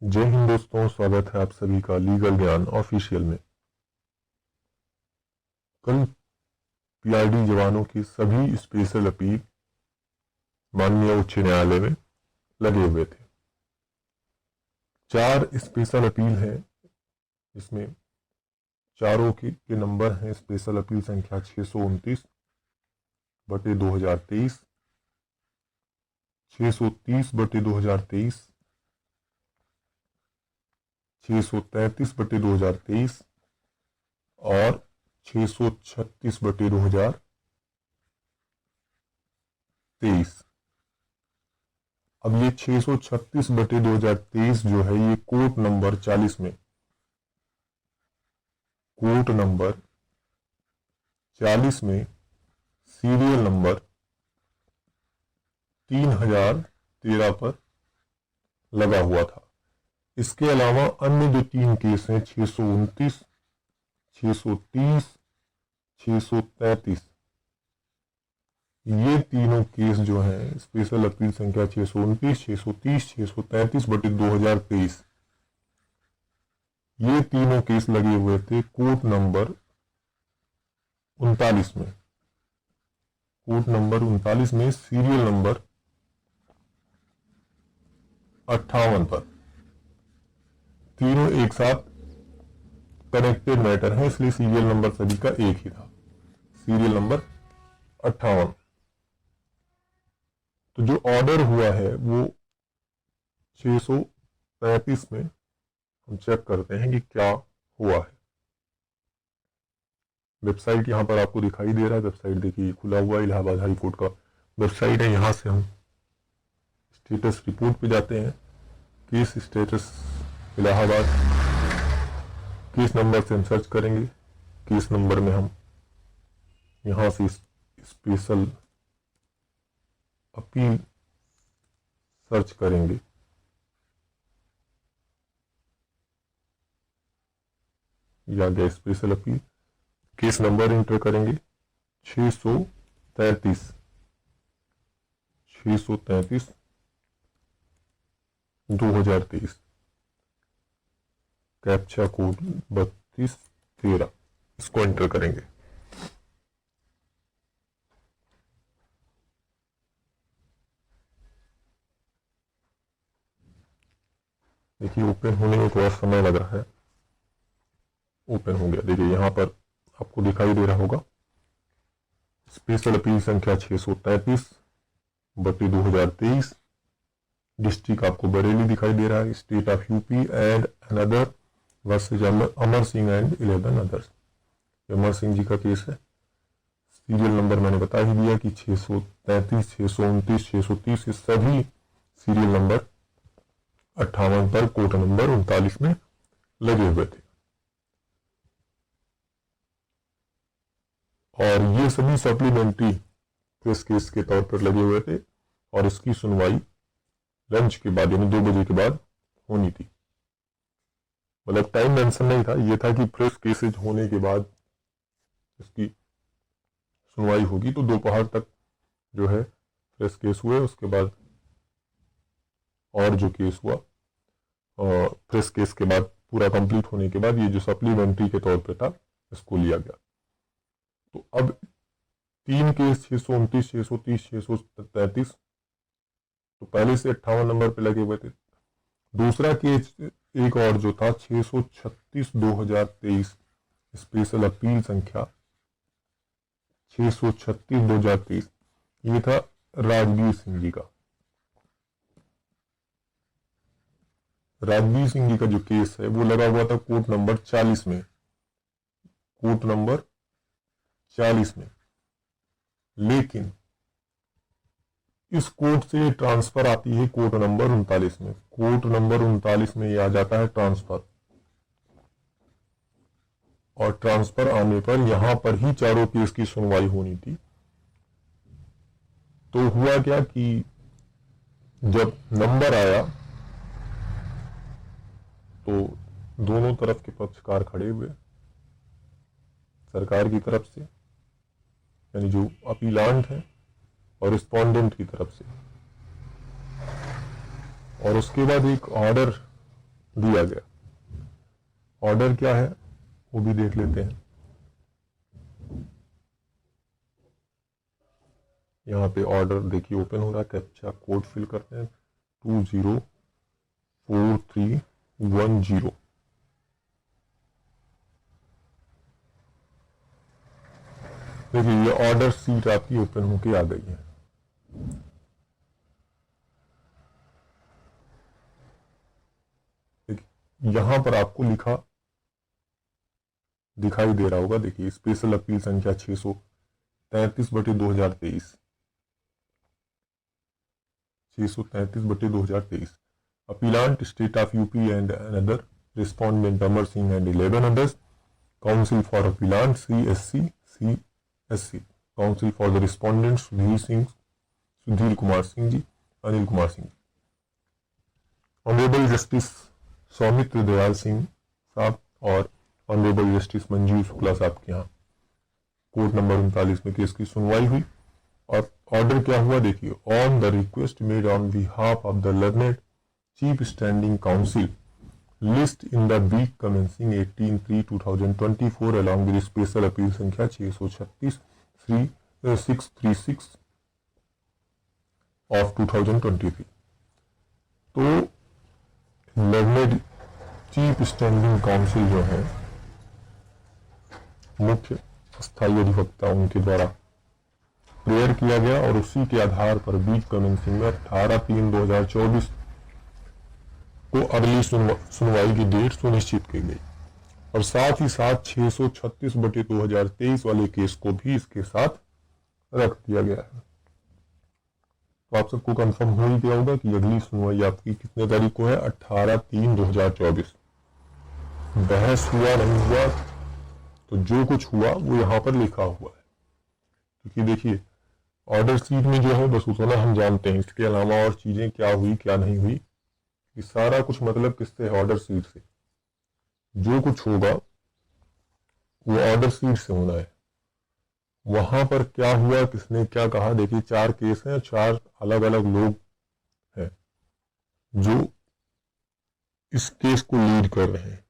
जय हिंद दोस्तों, स्वागत है आप सभी का लीगल ज्ञान ऑफिशियल में। कल पीआरडी जवानों की सभी स्पेशल अपील माननीय उच्च न्यायालय में लगे हुए थे। 4 स्पेशल अपील है, इसमें चारों के नंबर हैं। स्पेशल अपील संख्या 629/2023, 630/2023, 633/2023 और 636/2023। अब ये 636/2023 जो है ये कोर्ट नंबर 40 में, कोर्ट नंबर 40 में सीरियल नंबर 3013 पर लगा हुआ था। इसके अलावा अन्य जो 3 केस हैं 629, 630, 633, ये तीनों केस जो हैं स्पेशल अपील संख्या 629, 630, 633/2023, ये तीनों केस लगे हुए थे कोर्ट नंबर 39 में। कोर्ट नंबर 39 में सीरियल नंबर 58 पर। तीनों एक साथ कनेक्टेड मैटर है, इसलिए सीरियल नंबर सभी का एक ही था, सीरियल नंबर 58। तो जो ऑर्डर हुआ है वो 635 में हम चेक करते हैं कि क्या हुआ है। वेबसाइट यहां पर आपको दिखाई दे रहा है। वेबसाइट देखिए खुला हुआ है, इलाहाबाद हाई कोर्ट का वेबसाइट है। यहां से हम स्टेटस रिपोर्ट पे जाते हैं। Case status Allahabad, case number से हम सर्च करेंगे। केस नंबर में हम यहां से स्पेशल अपील सर्च करेंगे। या गया special appeal, case number inter करेंगे 633, 2023, कैप्चा कोड 3213, इसको एंटर करेंगे। देखिए ओपन होने में थोड़ा समय लग रहा है। ओपन हो गया। देखिए यहां पर आपको दिखाई दे रहा होगा स्पेशल अपील संख्या 633/2023, डिस्ट्रिक्ट आपको बरेली दिखाई दे रहा है, state of UP and another versus Amar Singh and 11 others. Amar Singh ji का केस है। सीरियल नंबर मैंने बता ही दिया कि 633, 629, 630 ये सभी सीरियल नंबर 58 पर कोर्ट नंबर 39 में लगे हुए थे। और ये सभी सप्लीमेंट्री प्रेस केस के तौर पर लगे हुए थे और इसकी सुनवाई लंच के बाद यानी 2 बजे के बाद होनी थी। मतलब टाइम मेंशन नहीं था, ये था कि प्रेस केसेज होने के बाद इसकी सुनवाई होगी। तो दोपहर तक जो है प्रेस केस हुए, उसके बाद और जो केस हुआ प्रेस केस के बाद पूरा कंप्लीट होने के बाद ये जो सप्लीमेंट्री के तौर पे था इसको लिया गया। तो अब 3 केस 629, 630, 633 तो पहले से 58 नंबर पे लगे हुए थे। दूसरा केस एक और जो था 636/2023, स्पेशल अपील संख्या 636/2023, ये था राजवीर सिंह जी का। राजवीर सिंह जी का जो केस है वो लगा हुआ था कोर्ट नंबर 40 में, कोर्ट नंबर 40 में। लेकिन इस कोर्ट से ट्रांसफर आती है कोर्ट नंबर 39 में। कोर्ट नंबर 39 में ये आ जाता है ट्रांसफर, और ट्रांसफर आने पर यहां पर ही चारों केस की सुनवाई होनी थी। तो हुआ क्या कि जब नंबर आया तो दोनों तरफ के पक्षकार खड़े हुए, सरकार की तरफ से यानी जो अपीलांट है और रिस्पोंडेंट की तरफ से। और उसके बाद एक ऑर्डर दिया गया। ऑर्डर क्या है वो भी देख लेते हैं। यहाँ पे ऑर्डर देखिए ओपन हो रहा है, कैप्चा कोड फिल करते हैं 204310। देखिए ये ऑर्डर सीट आपकी ओपन होके आ गई है। देखिए यहां पर आपको लिखा दिखाई दे रहा होगा, देखिए स्पेशल अपील संख्या 633/2023, 633/2023। Appellant state of UP and another respondent Amar Singh and 11 others. Counsel for appellant CSC, counsel for the respondent Sudhir Kumar Singh ji, Anil Kumar Singh. Honourable justice Saumitra Dayal Singh साहब और ऑनरेबल जस्टिस मंजीव शुक्ला साहब के यहाँ कोर्ट नंबर 39 में केस की सुनवाई हुई। और ऑर्डर क्या हुआ देखिए, on the request made on behalf of the learned chief standing counsel list in the week commencing 18/3/2024 along with special appeal संख्या 636 ऑफ 2023। तो लर्नेड चीफ स्टैंडिंग काउंसिल जो है मुख्य स्थायी अधिवक्ता उनके द्वारा प्रेयर किया गया और उसी के आधार पर वीक कमेंसिंग में 18/3/2024 को अगली सुनवाई की डेट सुनिश्चित की गई। और साथ ही साथ 636/2023 वाले केस को भी इसके साथ रख दिया गया है। तो आप सबको कंफर्म हो ही गया होगा कि अगली सुनवाई आपकी कितने तारीख को है, 18/3/2024। बहस हुआ नहीं हुआ, तो जो कुछ हुआ वो यहाँ पर लिखा हुआ है। क्योंकि देखिए ऑर्डर सीट में जो है बस उतना हम जानते हैं, इसके अलावा और चीजें क्या हुई क्या नहीं हुई ये सारा कुछ मतलब किससे है, ऑर्डर सीट से। जो कुछ होगा वो ऑर्डर सीट से होना है। वहां पर क्या हुआ, किसने क्या कहा, देखिए 4 केस हैं, 4 अलग अलग लोग हैं जो इस केस को लीड कर रहे हैं।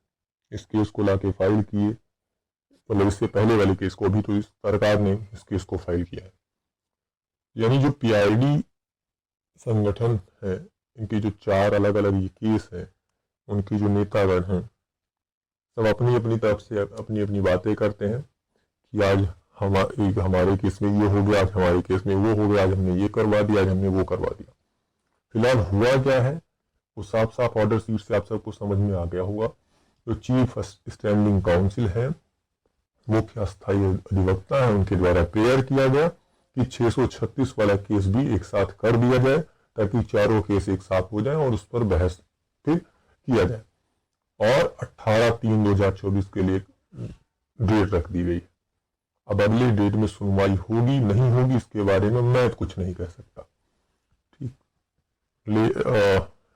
इस केस को लाके फाइल किए, मतलब इससे पहले वाले केस को, अभी तो इस सरकार ने इस केस को फाइल किया है। यानी जो PID संगठन है, इनके जो 4 अलग अलग ये केस है, उनके जो नेतागण हैं सब अपनी अपनी तरफ से अपनी अपनी बातें करते हैं कि आज हमारे केस में ये हो गया, आज हमारे केस में वो हो गया, आज हमने ये करवा दिया, आज हमने वो करवा दिया। फिलहाल हुआ क्या है वो साफ साफ ऑर्डर सीट से आप सबको समझ में आ गया होगा। जो चीफ स्टैंडिंग काउंसिल है, मुख्य स्थायी अधिवक्ता है, उनके द्वारा प्रेयर किया गया कि 636 वाला केस भी एक साथ कर दिया जाए ताकि चारों केस एक साथ हो जाए और उस पर बहस फिर किया जाए। और 18/3/2024 के लिए डेट रख दी गई। अब अगली डेट में सुनवाई होगी नहीं होगी इसके बारे में मैं कुछ नहीं कह सकता। ठीक,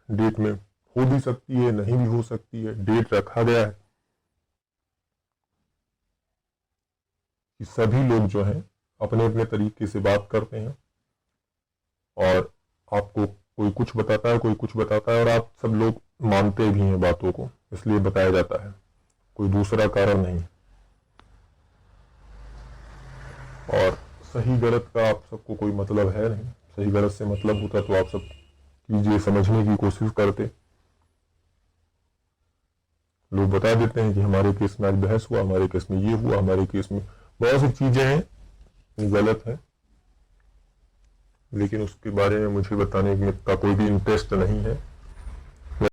डेट में हो भी सकती है, नहीं भी हो सकती है। डेट रखा गया है कि सभी लोग जो हैं अपने अपने तरीके से बात करते हैं और आपको कोई कुछ बताता है, कोई कुछ बताता है और आप सब लोग मानते भी हैं बातों को, इसलिए बताया जाता है, कोई दूसरा कारण नहीं। और सही गलत का आप सबको कोई मतलब है नहीं, सही गलत से मतलब होता तो आप सब कीजिए, समझने की कोशिश करते। लोग बता देते हैं कि हमारे केस में आज बहस हुआ, हमारे केस में ये हुआ, हमारे केस में बहुत सी चीजें हैं गलत है, लेकिन उसके बारे में मुझे बताने का कोई भी इंटरेस्ट नहीं है।